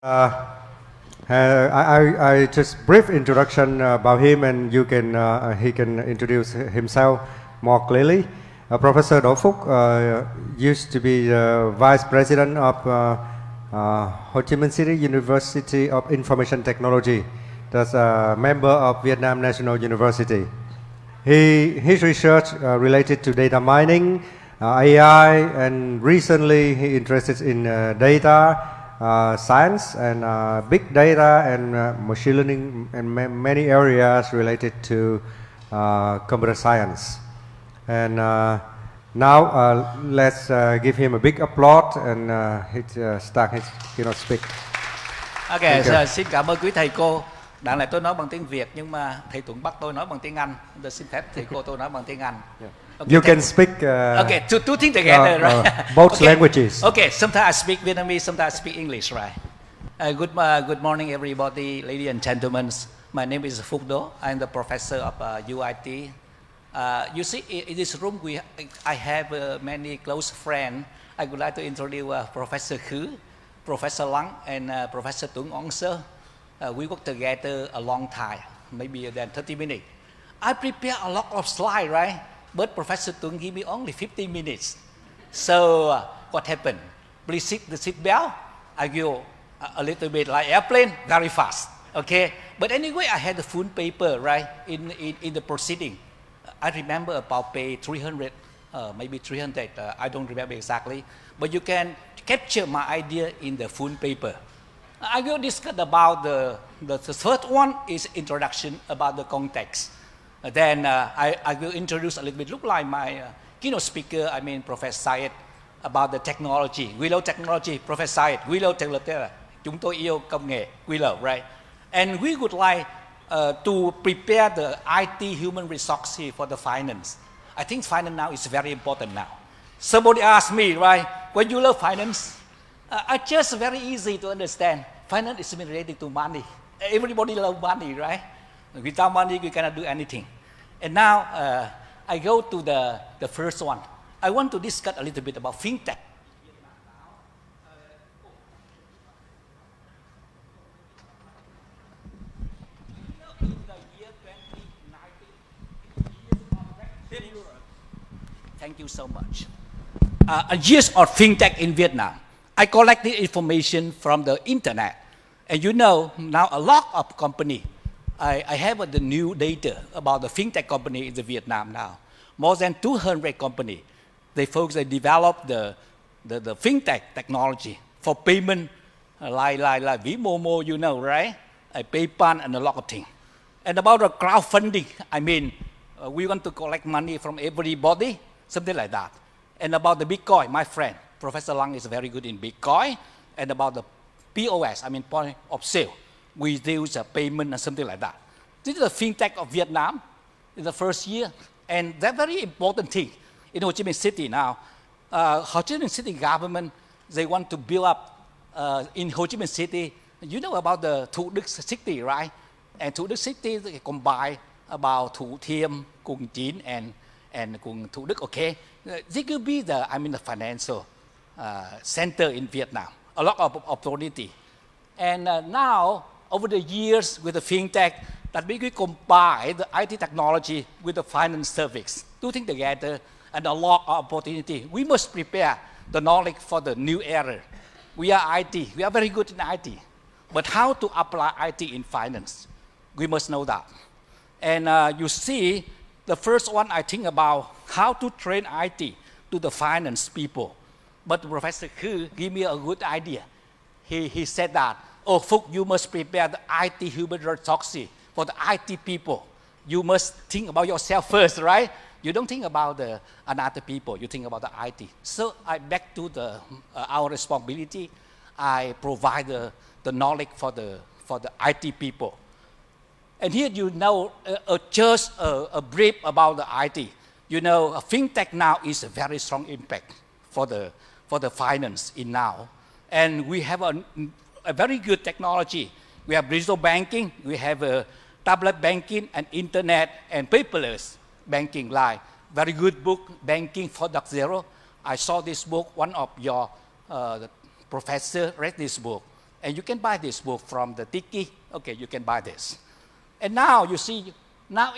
I just brief introduction about him, and he can introduce himself more clearly. Professor Đỗ Phúc used to be the Vice President of Ho Chi Minh City University of Information Technology. That's a member of Vietnam National University. His research related to data mining, AI, and recently he interested in data science and big data and machine learning and many areas related to computer science. And now let's give him a big applause and start his keynote speak. Ok, xin cảm ơn quý thầy cô. Đoạn này tôi nói bằng tiếng Việt nhưng mà thầy Tuấn bắt tôi nói bằng tiếng Anh. Tôi xin phép thầy cô tôi nói bằng tiếng Anh. Okay, you can speak okay, two things together, right? Both languages. Okay, sometimes I speak Vietnamese, sometimes I speak English, right? Good morning, everybody, ladies and gentlemen. My name is Phúc Đỗ. I'm the professor of UIT. You see, in this room, I have many close friends. I would like to introduce Professor Khứ, Professor Lăng, and Professor Tuấn Ong Sơ. We work together a long time, maybe than 30 minutes. I prepare a lot of slides, right? But Professor Tuấn give me only 15 minutes. So what happened? Please sit the seat belt. I go a little bit like airplane, very fast. Okay. But anyway, I had the full paper, right? In the proceeding, I remember about page 300, maybe 300. I don't remember exactly. But you can capture my idea in the full paper. I will discuss about the first one is introduction about the context. Then I will introduce a little bit, look like my keynote speaker, I mean Professor Syed, about the technology. We love technology, Professor Syed, we love technology. Chúng tôi yêu công nghệ, we love, right? And we would like to prepare the IT human resources for the finance. I think finance now is very important now. Somebody asked me, right, when you love finance, I just very easy to understand. Finance is related to money. Everybody loves money, right? Without money, you cannot do anything. And now I go to the first one. I want to discuss a little bit about fintech. In the year 2019, thank you so much. Years of fintech in Vietnam. I collected information from the internet. And you know, now a lot of companies, I have the new data about the fintech company in Vietnam now. More than 200 companies. They develop the fintech technology for payment, like Vmomo, you know, right? PayPal and a lot of things. And about the crowdfunding, I mean, we want to collect money from everybody, something like that. And about the Bitcoin, my friend, Professor Lăng is very good in Bitcoin. And about the POS, I mean point of sale. We use a payment or something like that. This is the fintech of Vietnam in the first year. And that's very important thing. In Ho Chi Minh City now, Ho Chi Minh City government, they want to build up in Ho Chi Minh City. You know about the Thủ Đức City, right? And Thủ Đức City, they combine about Thủ Thiêm, Cung Chín, and Cung Thủ Đức, okay? This could be the financial center in Vietnam. A lot of opportunity. And now, over the years with the fintech, that we combine the IT technology with the finance service. Two things together and a lot of opportunity. We must prepare the knowledge for the new era. We are IT. We are very good in IT. But how to apply IT in finance? We must know that. And you see, the first one I think about how to train IT to the finance people. But Professor Khứ gave me a good idea. He said that, oh, Phúc, you must prepare the IT human resources for the IT people. You must think about yourself first, right? You don't think about another people. You think about the IT. So I back to our responsibility. I provide the knowledge for the IT people. And here you know just a brief about the IT. You know, fintech now is a very strong impact for the finance in now. And we have a very good technology. We have digital banking, we have tablet banking and internet and paperless banking, like very good book, Banking 4.0. I saw this book, one of your professor read this book. And you can buy this book from the Tiki. Okay, you can buy this. And now you see, now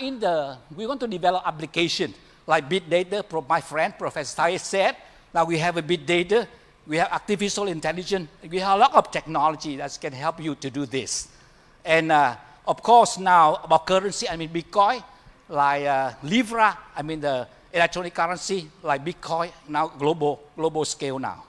we want to develop application like big data. My friend, Professor Tai said, now we have a big data, we have artificial intelligence, we have a lot of technology that can help you to do this. And of course now about currency, I mean Bitcoin, like Libra, I mean the electronic currency like Bitcoin, now global scale now.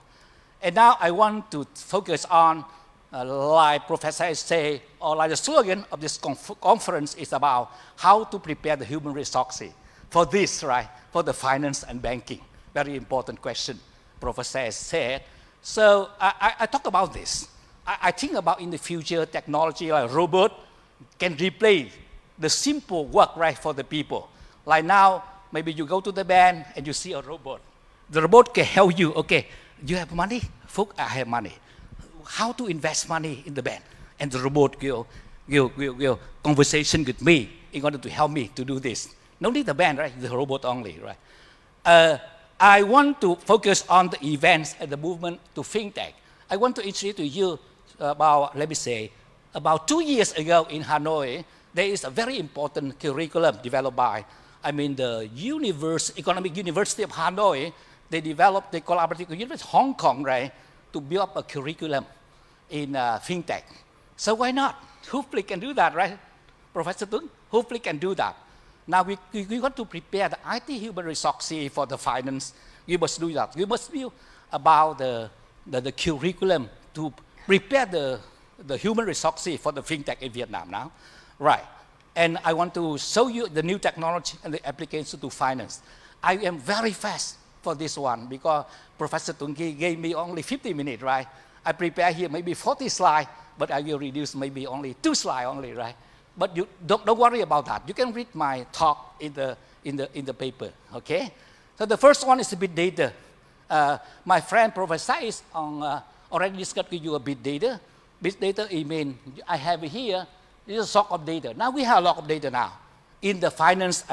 And now I want to focus on, like Professor say, or like the slogan of this conference is about how to prepare the human resources for this, right? For the finance and banking. Very important question, Professor said. So I talk about this. I think about in the future technology like robot can replace the simple work, right, for the people. Like now, maybe you go to the bank and you see a robot. The robot can help you, okay, you have money? Folk, I have money. How to invest money in the bank? And the robot will conversation with me in order to help me to do this. No need the bank, right? The robot only, right? I want to focus on the events and the movement to fintech. I want to introduce to you about, let me say, about 2 years ago in Hanoi, there is a very important curriculum developed by, the Economic University of Hanoi. They collaborated with University of Hong Kong, right, to build up a curriculum in fintech. So why not? HUFLIT can do that, right? Professor Tung, HUFLIT can do that. Now we want to prepare the IT human resources for the finance. We must do that. We must build about the curriculum to prepare the human resources for the fintech in Vietnam now. Right. And I want to show you the new technology and the application to finance. I am very fast for this one because Professor Tung gave me only 50 minutes, right? I prepare here maybe 40 slides, but I will reduce maybe only 2 slides only, right? But you don't worry about that. You can read my talk in the paper, okay? So the first one is big data. My friend Professor is already discussed with you a big data. Big data, I have here, this is a stock of data. Now we have a lot of data now. In the finance,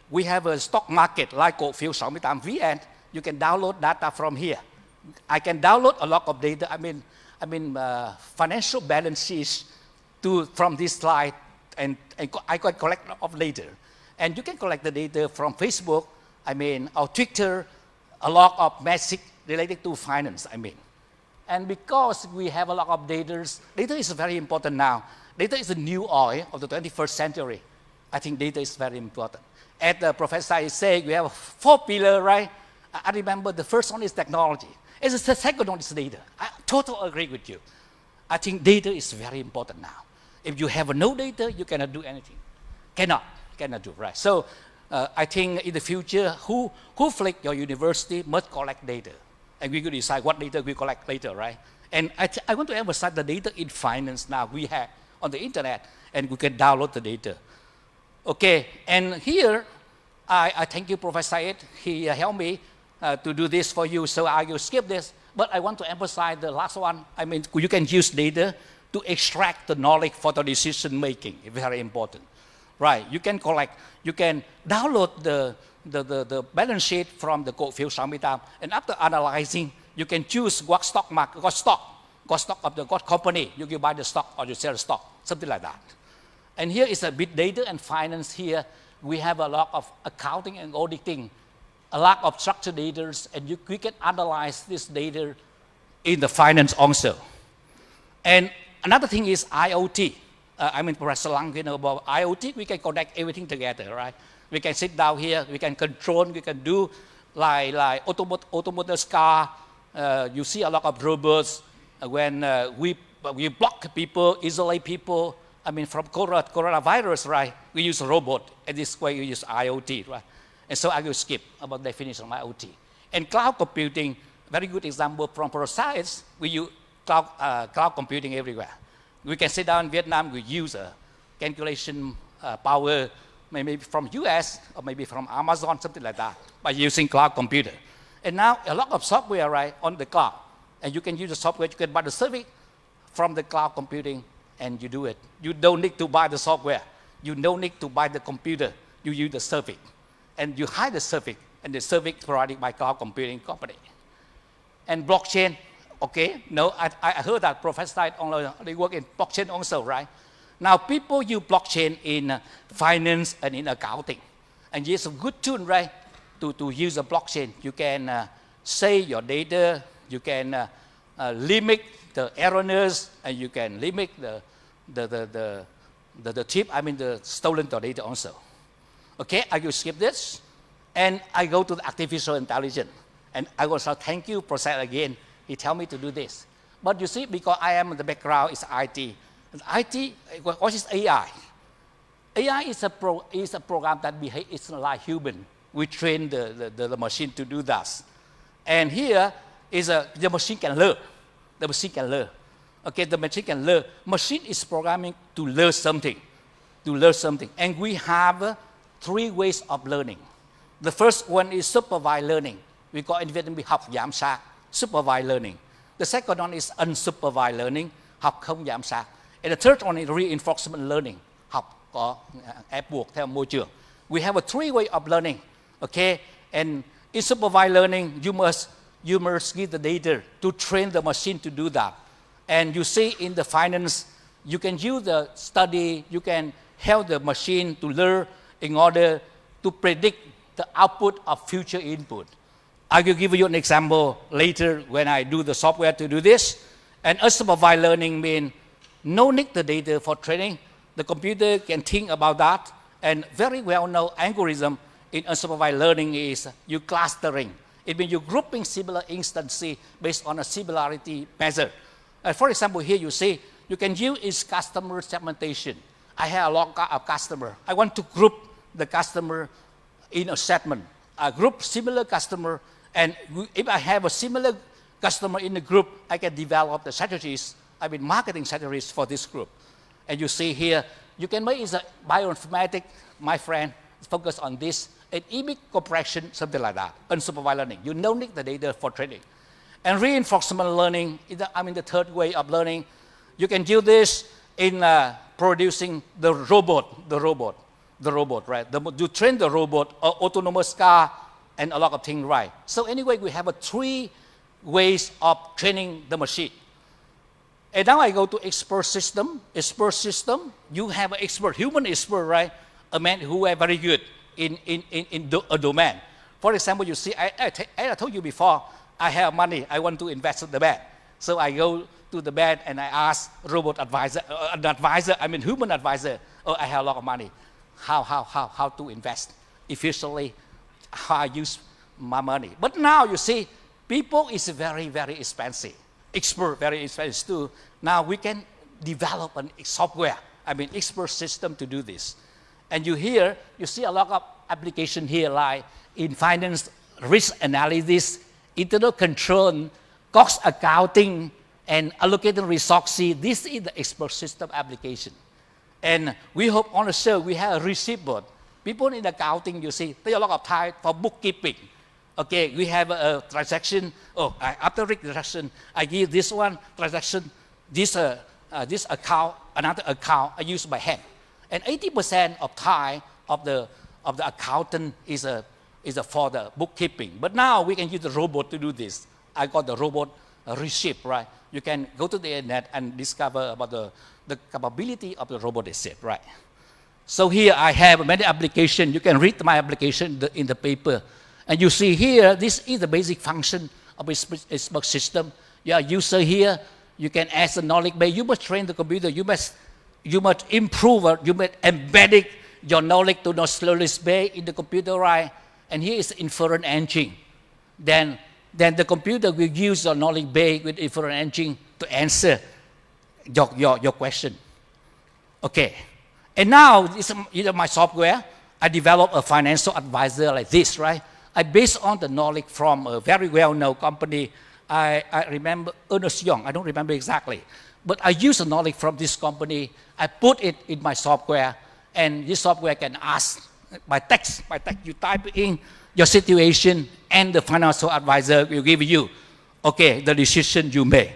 we have a stock market like cổ phiếu 68 VN. You can download data from here. I can download a lot of data. Financial balance sheets from this slide, and I can collect of later. And you can collect the data from Facebook, or Twitter, a lot of message related to finance, And because we have a lot of data is very important now. Data is the new oil of the 21st century. I think data is very important. As the professor is saying, we have 4 pillars, right? I remember the first one is technology. And the second one is data. I totally agree with you. I think data is very important now. If you have no data, you cannot do anything. Cannot do, right? So I think in the future, HUFLIT, your university, must collect data. And we will decide what data we collect later, right? And I want to emphasize the data in finance now we have on the internet, and we can download the data. Okay, and here, I thank you, Professor Said. He helped me to do this for you, so I will skip this. But I want to emphasize the last one. You can use data to extract the knowledge for the decision making. Very important, right? You can download the balance sheet from the cổ phiếu 68, and after analyzing, you can choose what stock of the company. You can buy the stock or you sell the stock, something like that. And here is a big data and finance. Here we have a lot of accounting and auditing, a lot of structured data, and we can analyze this data in the finance also. And another thing is IoT. Professor Lang, about IoT, we can connect everything together, right? We can sit down here, we can control, we can do like automotive car. You see a lot of robots when we block people, isolate people. From coronavirus, right? We use a robot, and this way we use IoT, right? And so I will skip about definition of IoT. And cloud computing, very good example from science. We use cloud computing everywhere. We can sit down in Vietnam, we use a calculation power, maybe from US or maybe from Amazon, something like that, by using cloud computer. And now a lot of software, right, on the cloud. And you can use the software, you can buy the service from the cloud computing, and you do it. You don't need to buy the software. You don't need to buy the computer. You use the service. And you hire the service, and the service provided by cloud computing company. And blockchain, Okay, no, I heard that Professor only work in blockchain also, right? Now people use blockchain in finance and in accounting. And it's a good tool, right, to use a blockchain. You can save your data, you can limit the errors, and you can limit the tip, the stolen data also. Okay, I will skip this. And I go to the artificial intelligence. And I will say, thank you, Professor, again. He tell me to do this. But you see, because I am in the background, it's IT. And IT, what is AI? AI is a program that behaves it's like human. We train the machine to do that. And here is the machine can learn. The machine can learn. Okay, the machine can learn. Machine is programming to learn something. To learn something. And we have 3 ways of learning. The first one is supervised learning. We call in Vietnam, we học giám sát, supervised learning. The second one is unsupervised learning, học không giám sát. And the third one is reinforcement learning, học có ép buộc theo môi trường. We have a 3 way of learning, okay? And in supervised learning, you must give the data to train the machine to do that. And you see in the finance, you can use the study, you can help the machine to learn in order to predict the output of future input. I will give you an example later when I do the software to do this. And unsupervised learning means no need the data for training. The computer can think about that. And very well-known algorithm in unsupervised learning is you clustering. It means you're grouping similar instances based on a similarity measure. For example, here you see, you can use customer segmentation. I have a lot of customers. I want to group the customer in a segment. I group similar customer, and if I have a similar customer in the group, I can develop the strategies, marketing strategies for this group. And you see here, you can make it a bioinformatics, my friend, focus on this, an image compression, something like that, unsupervised learning. You don't need the data for training. And reinforcement learning, the third way of learning, you can do this in producing the robot, right? You train the robot, autonomous car, and a lot of things, right? So anyway, we have 3 ways of training the machine. And now I go to expert system. Expert system, you have an expert, human expert, right? A man who is very good in a domain. For example, you see, I told you before, I have money, I want to invest in the bank. So I go to the bank and I ask robot advisor, human advisor, I have a lot of money. How to invest efficiently, how I use my money. But now you see, people is very, very expensive. Expert, very expensive too. Now we can develop a software, expert system to do this. And you see a lot of application here like in finance, risk analysis, internal control, cost accounting, and allocating resources. This is the expert system application. And we hope on the show we have a receipt board. People in accounting, you see, take a lot of time for bookkeeping. Okay, we have a transaction. After transaction, I give this one transaction, this account, another account. I use my hand, and 80% of time of the accountant is for the bookkeeping. But now we can use the robot to do this. I got the robot receipt, right? You can go to the internet and discover about the capability of the robot itself, right? So here I have many applications. You can read my application in the paper. And you see here, this is the basic function of a smart system. You are a user here. You can ask the knowledge base. You must train the computer. You must improve, you must embed your knowledge to knowledge base in the computer, right? And here is the inference engine. Then the computer will use your knowledge base with inference engine to answer your question. Okay. And now, this is my software. I develop a financial advisor like this, right? I based on the knowledge from a very well-known company. I remember Ernst Young. I don't remember exactly. But I use the knowledge from this company. I put it in my software. And this software can ask by text. You type in your situation, and the financial advisor will give you, okay, the decision you make.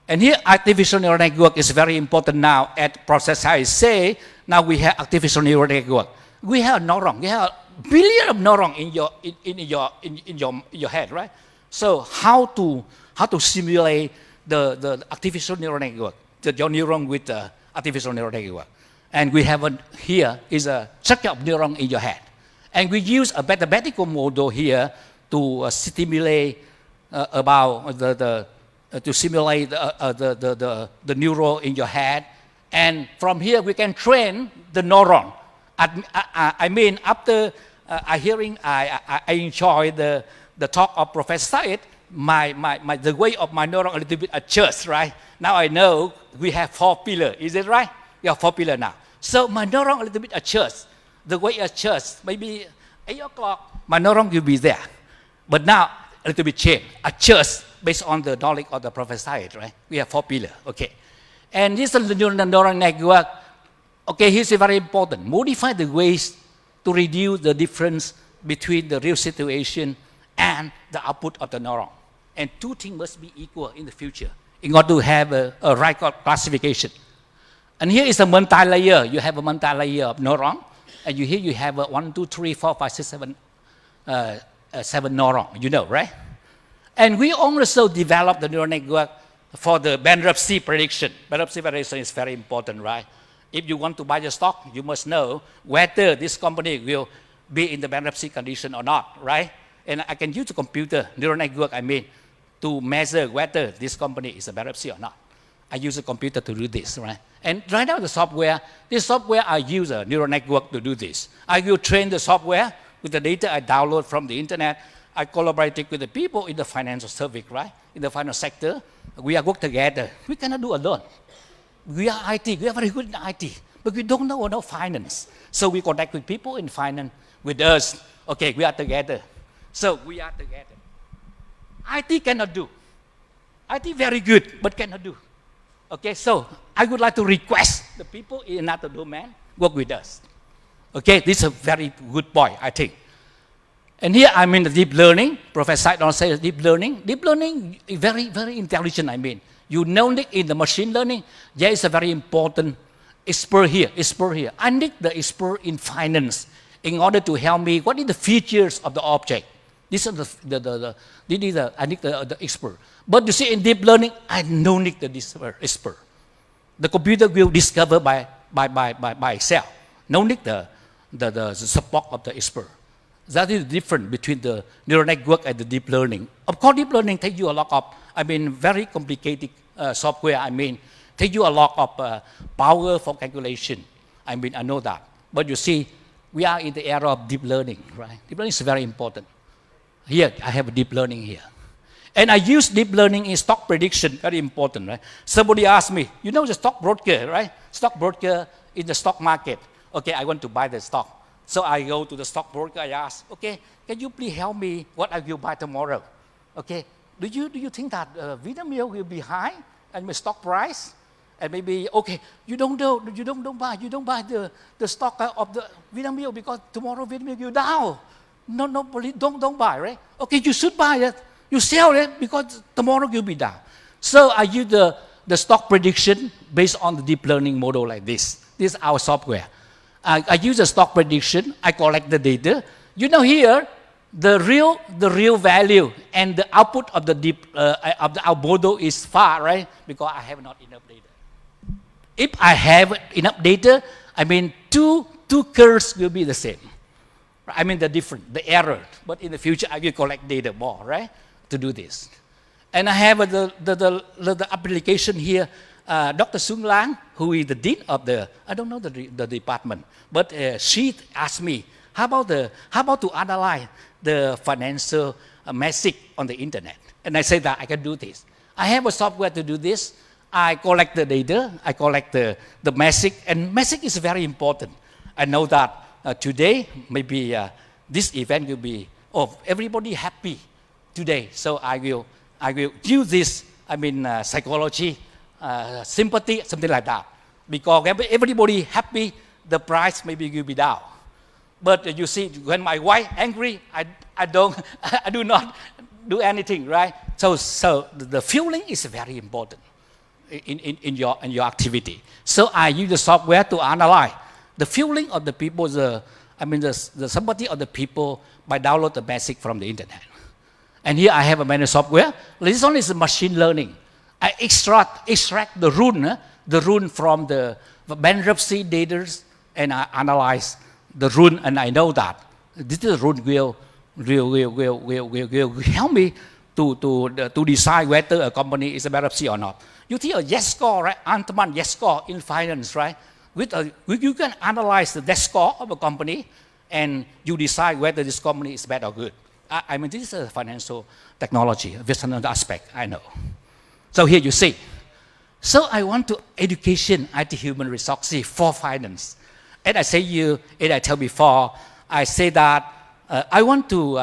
And here, artificial neural network is very important now. At Process I say, now we have artificial neural network. We have neuron. We have billion of neurons in your head, right? So how to simulate the artificial neural network, your neuron with the artificial neural network. And we have here is a structure of neuron in your head. And we use a mathematical model here to stimulate to simulate the neuron in your head. And from here we can train the neuron. I mean, after I enjoy the talk of Professor Said, the way of my neuron a little bit adjusts, right? Now I know we have 4 pillars. Is it right? We have 4 pillars now. So my neuron a little bit adjusts. The way it adjusts, maybe 8 o'clock, my neuron will be there. But now a little bit change, adjust based on the knowledge of the Professor Said, right? We have 4 pillars, okay. And this is the neural network. Okay, here's very important. Modify the ways to reduce the difference between the real situation and the output of the neuron. And 2 things must be equal in the future in order to have a right classification. And here is a multi-layer. You have a multi-layer of neuron. And here you have 1, 2, 3, 4, 5, 6, 7, 7 neuron, you know, right? And we also developed the neural network for the bankruptcy prediction. Bankruptcy prediction is very important, right? If you want to buy the stock, you must know whether this company will be in the bankruptcy condition or not, right? And I can use the computer, neural network, to measure whether this company is a bankruptcy or not. I use a computer to do this, right? And right now this software, I use a neural network to do this. I will train the software with the data I download from the internet. I collaborate with the people in the financial service, right? In the financial sector, we are work together. We cannot do alone. We are IT, we are very good in IT, but we don't know about finance. So we connect with people in finance, with us. Okay, we are together. So we are together. IT cannot do. IT very good, but cannot do. Okay, so I would like to request the people in another domain work with us. Okay, this is a very good point, I think. And here I'm in the deep learning. Professor Said says deep learning. Deep learning is very, very intelligent, You know it in the machine learning. There is a very important expert here. I need the expert in finance in order to help me. What is the features of the object? This is I need the expert. But you see, in deep learning, I don't need the expert. The computer will discover by itself. No need the support of the expert. That is different between the neural network and the deep learning. Of course, deep learning takes you a lot of, very complicated software. Take you a lot of power for calculation. I know that. But you see, we are in the era of deep learning, right? Deep learning is very important. Here, I have a deep learning here. And I use deep learning in stock prediction, very important, right? Somebody asked me, you know the stock broker, right? Stock broker in the stock market. Okay, I want to buy the stock. So I go to the stockbroker, I ask, okay, can you please help me what I will buy tomorrow? Okay, do you think that Vinamilk will be high and my stock price? And maybe, okay, you don't buy the stock of the Vinamilk because tomorrow Vinamilk will down. No, please don't buy, right? Okay, you should buy it. You sell it because tomorrow will be down. So I use the stock prediction based on the deep learning model like this. This is our software. I use the stock prediction. I collect the data. You know here, the real value and the output of our model is far, right? Because I have not enough data. If I have enough data, two curves will be the same. The error. But in the future, I will collect data more, right? To do this. And I have the application here. Dr. Sung Lang, who is the dean of I don't know the department, but she asked me, how about to analyze the financial message on the internet? And I said that I can do this. I have a software to do this. I collect the data, I collect the message, and message is very important. I know that today, maybe this event will be, everybody happy today. So I will use this, psychology, sympathy, something like that. Because everybody happy, the price maybe will be down. But you see, when my wife angry, I do not do anything, right? So the feeling is very important in your activity. So I use the software to analyze the feeling of the people, the sympathy of the people by download the message from the internet. And here I have a manual software. This one is machine learning. I extract the rule from the bankruptcy data, and I analyze the rule, and I know that this rule will help me to decide whether a company is a bankruptcy or not. You see a yes score, right? Altman yes score in finance, right? You can analyze the yes score of a company, and you decide whether this company is bad or good. I mean, this is a financial technology, this is another aspect, I know. So here you see. So I want to education IT human resources for finance. And I tell before, I say that I want to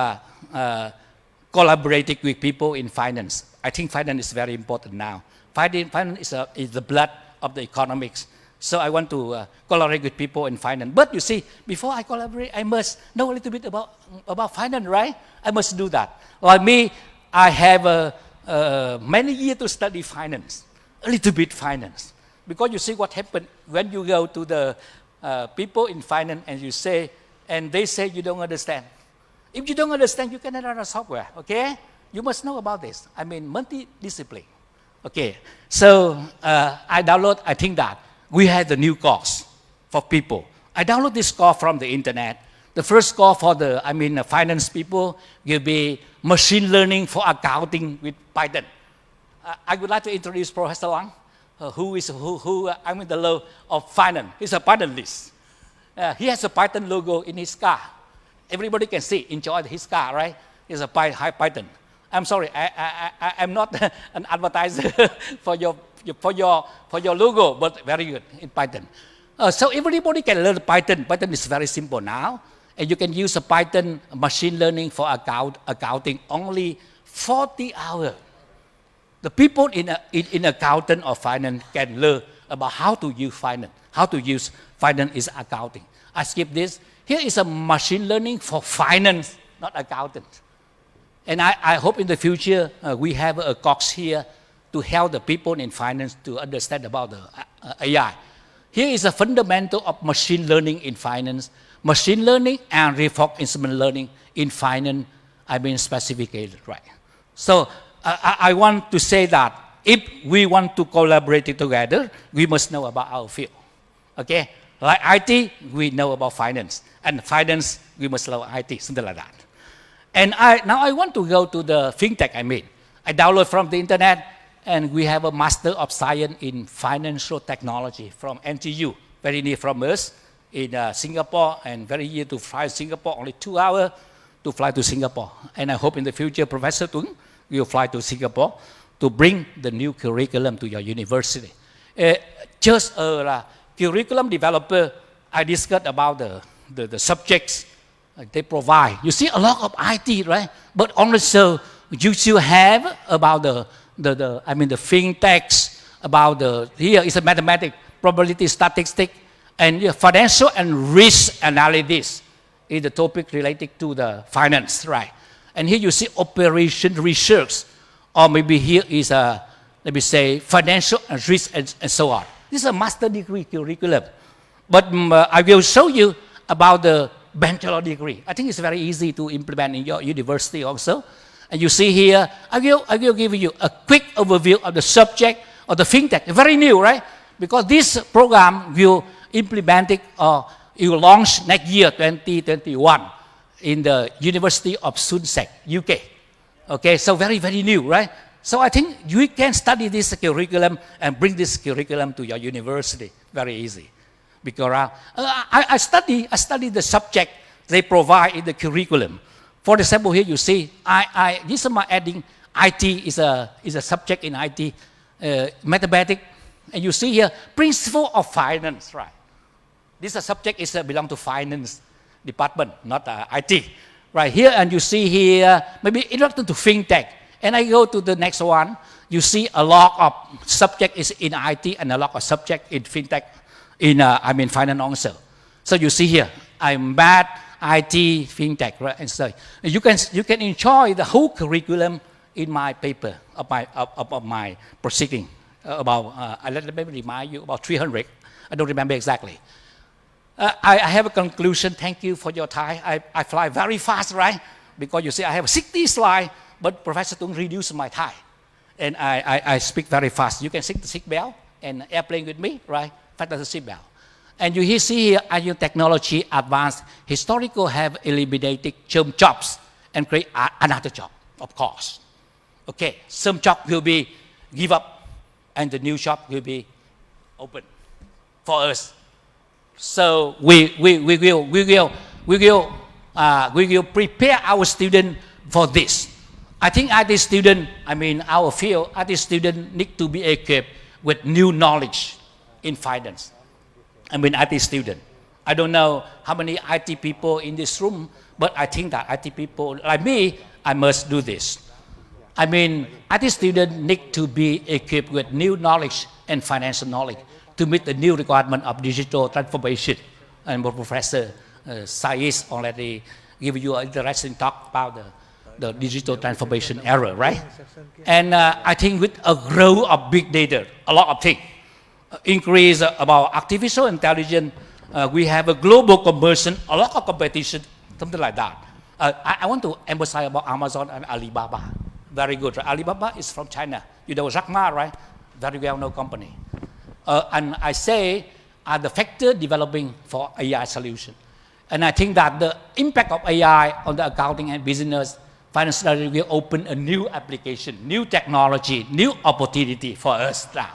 collaborate with people in finance. I think finance is very important now. Finance is the blood of the economics. So I want to collaborate with people in finance. But you see, before I collaborate, I must know a little bit about finance, right? I must do that. Like me, I have many years to study finance, a little bit finance. Because you see what happened when you go to the people in finance and they say you don't understand. If you don't understand, you cannot run a software, okay? You must know about this. I mean, multidiscipline. Okay, so I think that we have the new course for people. I download this course from the internet. The first course for the finance people will be machine learning for accounting with Python. I would like to introduce Professor Wang, who the law of finance. He's a Pythonist. He has a Python logo in his car. Everybody can see, enjoy his car, right? It's a high Python. I'm sorry, I'm not an advertiser for your logo, but very good in Python. So everybody can learn Python. Python is very simple now. And you can use a Python machine learning for accounting only 40 hours. The people in accounting or finance can learn about how to use finance. How to use finance is accounting. I skip this. Here is a machine learning for finance, not accountant. And I hope in the future we have a course here to help the people in finance to understand about the AI. Here is a fundamental of machine learning in finance. Machine learning and reinforcement learning in finance, specificated, right? So I want to say that if we want to collaborate together, we must know about our field, okay? Like IT, we know about finance, and finance, we must know IT, something like that. And now I want to go to the fintech. I download from the internet, and we have a Master of Science in Financial Technology from NTU, very near from us in Singapore, and very near to fly Singapore, only 2 hours to fly to Singapore. And I hope in the future, Professor Tuấn will fly to Singapore to bring the new curriculum to your university. Just a curriculum developer, I discussed about the subjects they provide. You see a lot of IT, right? But also you still have about the fintechs, about here is a mathematics, probability statistics, and financial and risk analysis is the topic related to the finance, right? And here you see operation research, or maybe here is let me say financial and risk and so on. This is a master degree curriculum. But I will show you about the bachelor degree. I think it's very easy to implement in your university also. And you see here, I will give you a quick overview of the subject of the fintech. Very new, right? Because this program will implement it or it will launch next year, 2021, in the University of Sussex, UK. Okay, so very, very new, right? So I think you can study this curriculum and bring this curriculum to your university. Very easy. Because I study the subject they provide in the curriculum. For example, here you see, this is my adding IT is a subject in IT, mathematics, and you see here principle of finance, right? This subject is belong to finance department, not IT, right here. And you see here maybe introduction to fintech. And I go to the next one. You see a lot of subject is in IT and a lot of subject in fintech. In finance also. So you see here, I'm math, IT, fintech, right? And so you can enjoy the whole curriculum in my paper of my proceeding about. Let me remind you about 300. I don't remember exactly. I have a conclusion. Thank you for your time. I fly very fast, right? Because you see, I have 60 slides, but Professor Tung reduced my Thai. And I speak very fast. You can sit the seat belt and airplane with me, right? Fasten the seat belt. And you see here, IU technology advanced historical have eliminated some jobs and create another job, of course. Okay, some job will be give up and the new job will be open for us. So we will prepare our students for this. I think IT student, our field, IT student need to be equipped with new knowledge in finance. IT student. I don't know how many IT people in this room, but I think that IT people like me, I must do this. IT student need to be equipped with new knowledge and financial knowledge to meet the new requirement of digital transformation. And Professor Saiz already give you an interesting talk about the digital transformation era, right? And I think with a growth of big data, a lot of things, increase about artificial intelligence, we have a global conversion, a lot of competition, something like that. I want to emphasize about Amazon and Alibaba. Very good. Right? Alibaba is from China. You know Jack Ma, right? Very well-known company. And I say are the factor developing for AI solution. And I think that the impact of AI on the accounting and business finance will open a new application, new technology, new opportunity for us now.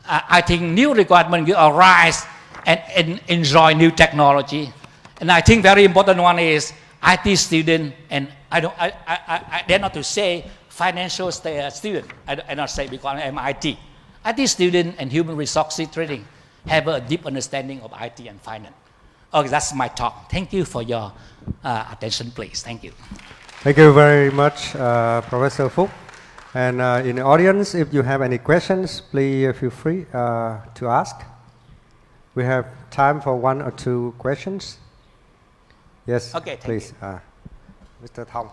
I think new requirement will arise and enjoy new technology. And I think very important one is IT student, and I dare not to say financial student. I not say because I'm IT. IT student and human resources training have a deep understanding of IT and finance. Okay, that's my talk. Thank you for your attention, please. Thank you. Thank you very much, Professor Phúc. And in the audience, if you have any questions, please feel free to ask. We have time for 1 or 2 questions. Yes, okay, please. Mr. Thong.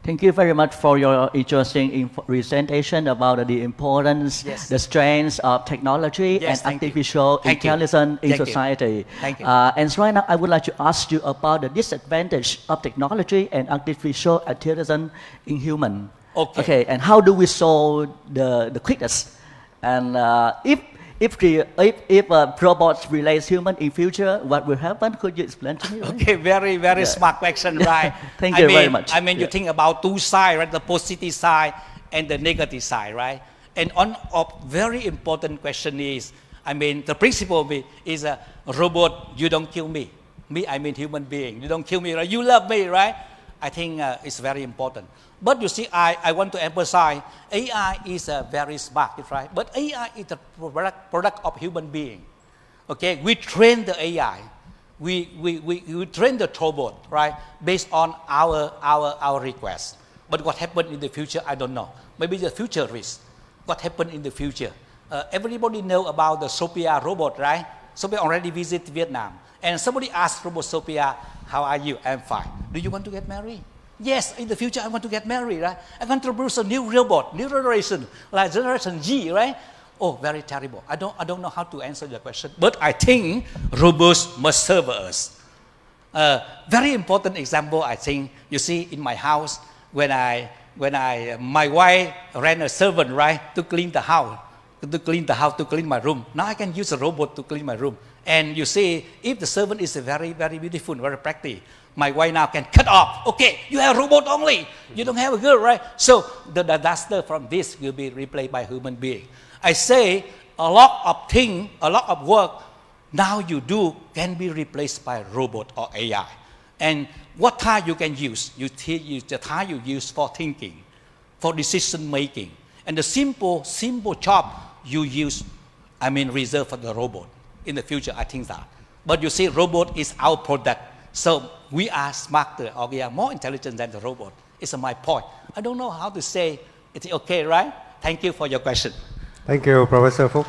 Thank you very much for your interesting presentation about the importance, the strengths of technology and artificial intelligence in society. Thank you. And right now, I would like to ask you about the disadvantage of technology and artificial intelligence in human. Okay. And how do we solve the quickest? And if robots replace human in future, what will happen? Could you explain to me? Right? Okay, very smart question, right? Thank you very much. You think about 2 sides, right? The positive side and the negative side, right? And on a very important question is, the principle is a robot, you don't kill me. Me, human being. You don't kill me, right? You love me, right? I think it's very important. But you see, I want to emphasize, AI is very smart, right? But AI is a product of human being. Okay, we train the AI. We train the robot, right? Based on our request. But what happened in the future, I don't know. Maybe the future risk. What happened in the future? Everybody know about the Sophia robot, right? Sophia already visited Vietnam. And somebody asked Robot Sophia, how are you? I'm fine. Do you want to get married? Yes, in the future I want to get married, right? I want to produce a new robot, new generation, like generation G, right? Oh, very terrible. I don't know how to answer the question. But I think robots must serve us. Very important example, I think, you see in my house, when my wife ran a servant, right, to clean the house, to clean my room. Now I can use a robot to clean my room. And you see, if the servant is very beautiful, very practical, my wife now can cut off. Okay, you have a robot only. You don't have a girl, right? So the disaster from this will be replaced by human being. I say a lot of things, a lot of work now you do can be replaced by robot or AI. And what time you can use? The time you use for thinking, for decision making. And the simple job you use, reserved for the robot. In the future, I think that. But you see, robot is our product. So we are smarter or we are more intelligent than the robot. It's my point. I don't know how to say it's okay, right? Thank you for your question. Thank you, Professor Phúc.